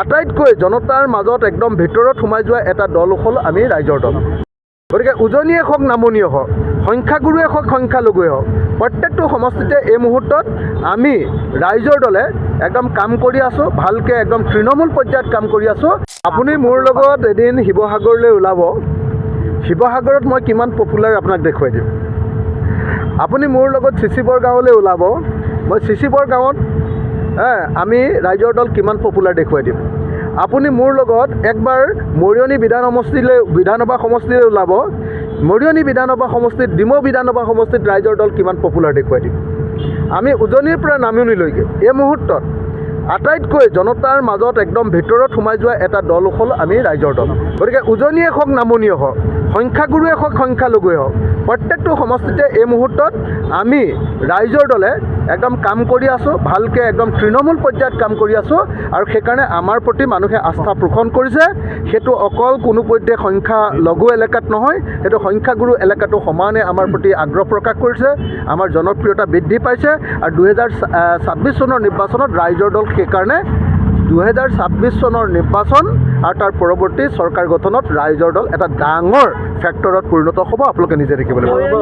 আটাইতকৈ জনতাৰ মাজত একদম ভিতৰত সোমাই যোৱা এটা দল হ'ল আমি ৰাইজৰ দল। গতিকে উজনিয়ে হওক নামনিয়ে হওক, সংখ্যাগুৰুৱে হওক সংখ্যালঘুৱে হওক, প্ৰত্যেকটো সমষ্টিতে এই মুহূৰ্তত আমি ৰাইজৰ দলে একদম কাম কৰি আছোঁ, ভালকৈ একদম তৃণমূল পৰ্যায়ত কাম কৰি আছোঁ। আপুনি মোৰ লগত এদিন শিৱসাগৰলৈ ওলাব, শিৱসাগৰত মই কিমান পপুলাৰ আপোনাক দেখুৱাই দিম। আপুনি মোৰ লগত চিচিবৰ গাঁৱলৈ ওলাব, মই চিচিবৰ গাঁৱত আমি ৰাইজৰ দল কিমান পপুলাৰ দেখুৱাই দিম। আপুনি মোৰ লগত একবাৰ মৰিয়নি বিধানসভা সমষ্টিলৈ ওলাব, মৰিয়নি বিধানসভা সমষ্টিত, ডিমৌ বিধানসভা সমষ্টিত ৰাইজৰ দল কিমান পপুলাৰ দেখুৱাই দিম। আমি উজনিৰ পৰা নামনিলৈকে এই মুহূৰ্তত আটাইতকৈ জনতাৰ মাজত একদম ভিতৰত সোমাই যোৱা এটা দল হ'ল আমি ৰাইজৰ দল। গতিকে উজনিয়ে হওক নামনিয়ে হওক, সংখ্যাগুৰুৱে হওক সংখ্যালঘুৱে হওক, প্ৰত্যেকটো সমষ্টিতে এই মুহূৰ্তত আমি ৰাইজৰ দলে একদম কাম কৰি আছোঁ, ভালকৈ একদম তৃণমূল পৰ্যায়ত কাম কৰি আছোঁ। আৰু সেইকাৰণে আমাৰ প্ৰতি মানুহে আস্থা পোষণ কৰিছে। সেইটো অকল কোনোপধ্যে সংখ্যালঘু এলেকাত নহয়, সেইটো সংখ্যাগুৰু এলেকাটো সমানে আমাৰ প্ৰতি আগ্ৰহ প্ৰকাশ কৰিছে। আমাৰ জনপ্ৰিয়তা বৃদ্ধি পাইছে। আৰু 2026 চনৰ নিৰ্বাচনত ৰাইজৰ দল সেইকাৰণে 2026 চনৰ নিৰ্বাচন আৰু তাৰ পৰৱৰ্তী চৰকাৰ গঠনত ৰাইজৰ দল এটা ডাঙৰ ফেক্টৰত পৰিণত হ'ব। আপোনালোকে নিজে দেখিবলৈ পাব।